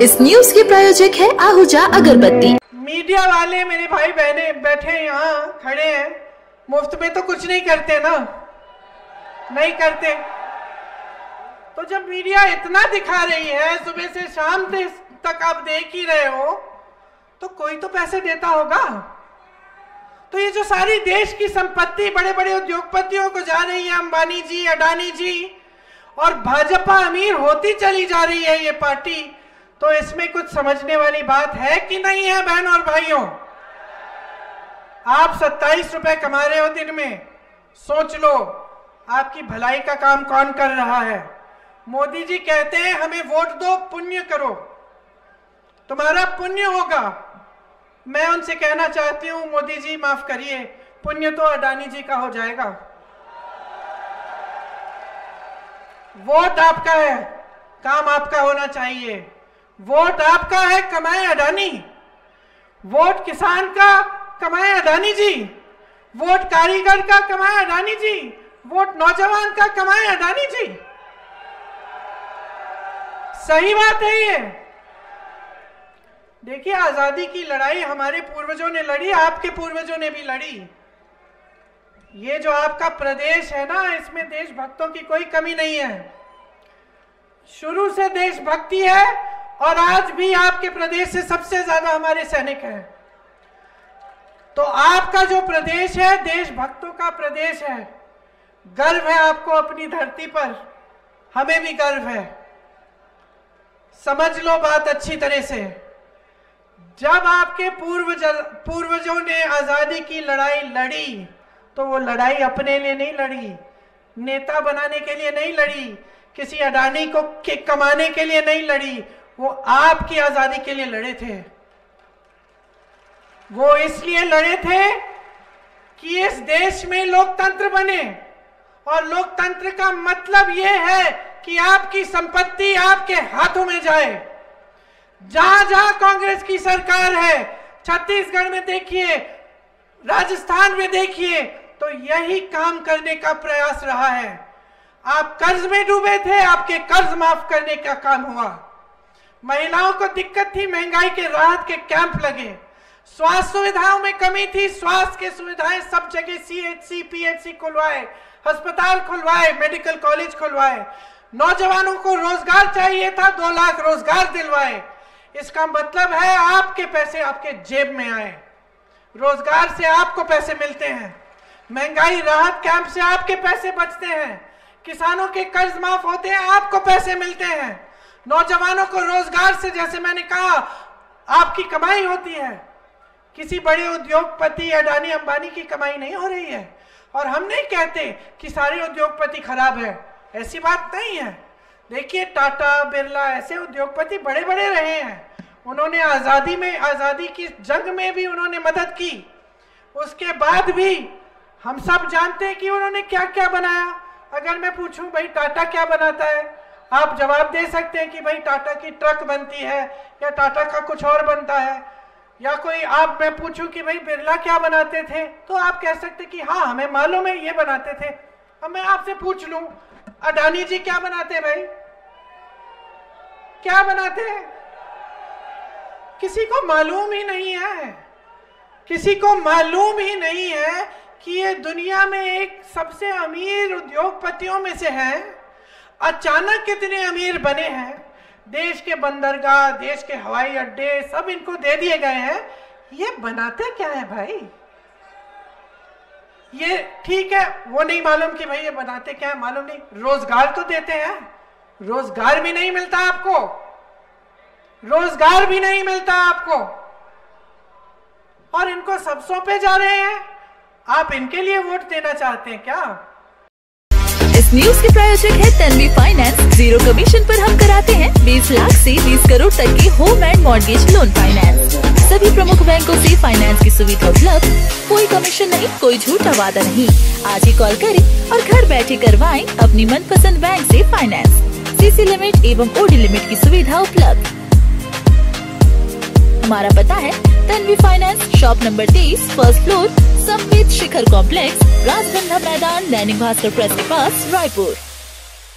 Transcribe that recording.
इस न्यूज के प्रायोजक है आहूजा अगरबत्ती। मीडिया वाले मेरे भाई बहने बैठे यहाँ खड़े हैं, मुफ्त में तो कुछ नहीं करते ना, नहीं करते। तो जब मीडिया इतना दिखा रही है, सुबह से शाम तक आप देख ही रहे हो, तो कोई तो पैसे देता होगा। तो ये जो सारी देश की संपत्ति बड़े बड़े उद्योगपतियों को जा रही है, अंबानी जी, अडानी जी, और भाजपा अमीर होती चली जा रही है ये पार्टी, तो इसमें कुछ समझने वाली बात है कि नहीं है बहन और भाइयों? आप 27 रुपए कमा रहे हो दिन में, सोच लो आपकी भलाई का काम कौन कर रहा है। मोदी जी कहते हैं हमें वोट दो, पुण्य करो, तुम्हारा पुण्य होगा। मैं उनसे कहना चाहती हूं, मोदी जी माफ करिए, पुण्य तो अडानी जी का हो जाएगा। वोट आपका है, काम आपका होना चाहिए। वोट आपका है, कमाए अडानी। वोट किसान का, कमाए अडानी जी। वोट कारीगर का, कमाए अडानी जी। वोट नौजवान का, कमाए अडानी जी। सही बात है ये। देखिए, आजादी की लड़ाई हमारे पूर्वजों ने लड़ी, आपके पूर्वजों ने भी लड़ी। ये जो आपका प्रदेश है ना, इसमें देशभक्तों की कोई कमी नहीं है। शुरू से देशभक्ति है, और आज भी आपके प्रदेश से सबसे ज्यादा हमारे सैनिक हैं। तो आपका जो प्रदेश है, देशभक्तों का प्रदेश है। गर्व है आपको अपनी धरती पर, हमें भी गर्व है। समझ लो बात अच्छी तरह से। जब आपके पूर्वजों ने आजादी की लड़ाई लड़ी, तो वो लड़ाई अपने लिए नहीं लड़ी, नेता बनाने के लिए नहीं लड़ी, किसी अडानी को कमाने के लिए नहीं लड़ी, वो आपकी आजादी के लिए लड़े थे। वो इसलिए लड़े थे कि इस देश में लोकतंत्र बने, और लोकतंत्र का मतलब यह है कि आपकी संपत्ति आपके हाथों में जाए। जहां जहां कांग्रेस की सरकार है, छत्तीसगढ़ में देखिए, राजस्थान में देखिए, तो यही काम करने का प्रयास रहा है। आप कर्ज में डूबे थे, आपके कर्ज माफ करने का काम हुआ। महिलाओं को दिक्कत थी, महंगाई के राहत के कैंप लगे। स्वास्थ्य सुविधाओं में कमी थी, स्वास्थ्य की सुविधाएं सब जगह, CHC, PHC खुलवाए, अस्पताल खुलवाए, मेडिकल कॉलेज खुलवाए। नौजवानों को रोजगार चाहिए था, 2 लाख रोजगार दिलवाए। इसका मतलब है आपके पैसे आपके जेब में आए, रोजगार से आपको पैसे मिलते हैं, महंगाई राहत कैंप से आपके पैसे बचते हैं, किसानों के कर्ज माफ होते हैं, आपको पैसे मिलते हैं, नौजवानों को रोजगार से, जैसे मैंने कहा, आपकी कमाई होती है। किसी बड़े उद्योगपति अडानी अंबानी की कमाई नहीं हो रही है। और हम नहीं कहते कि सारे उद्योगपति खराब है, ऐसी बात नहीं है। देखिए, टाटा, बिरला, ऐसे उद्योगपति बड़े बड़े रहे हैं। उन्होंने आजादी की जंग में भी उन्होंने मदद की। उसके बाद भी हम सब जानते हैं कि उन्होंने क्या क्या बनाया। अगर मैं पूछूं भाई टाटा क्या बनाता है, आप जवाब दे सकते हैं कि भाई टाटा की ट्रक बनती है, या टाटा का कुछ और बनता है। या कोई मैं पूछूं कि भाई बिरला क्या बनाते थे, तो आप कह सकते कि हाँ हमें मालूम है ये बनाते थे। अब मैं आपसे पूछ लूं, अडानी जी क्या बनाते हैं भाई, क्या बनाते हैं? किसी को मालूम ही नहीं है। किसी को मालूम ही नहीं है कि ये दुनिया में एक सबसे अमीर उद्योगपतियों में से है। अचानक कितने अमीर बने हैं, देश के बंदरगाह, देश के हवाई अड्डे सब इनको दे दिए गए हैं। ये बनाते क्या है भाई? ये ठीक है, वो नहीं मालूम कि भाई ये बनाते क्या है, मालूम नहीं। रोजगार तो देते हैं, रोजगार भी नहीं मिलता आपको, रोजगार भी नहीं मिलता आपको, और इनको सब सौंपे जा रहे हैं। आप इनके लिए वोट देना चाहते हैं क्या? इस न्यूज के प्रायोजक है तन्वी फाइनेंस। 0 कमीशन पर हम कराते हैं 20 लाख से 20 करोड़ तक की home and mortgage loan finance. सभी प्रमुख बैंकों से फाइनेंस की सुविधा उपलब्ध, कोई कमीशन नहीं, कोई झूठा वादा नहीं। आज ही कॉल करें और घर बैठे करवाएं अपनी मनपसंद बैंक से फाइनेंस। CC लिमिट एवं OD लिमिट की सुविधा उपलब्ध। हमारा पता है Tanvi finance, shop number 23, first floor, Samved Shikhar complex, राजगंधा मैदान, दैनिक भास्कर प्रेस के पास, रायपुर।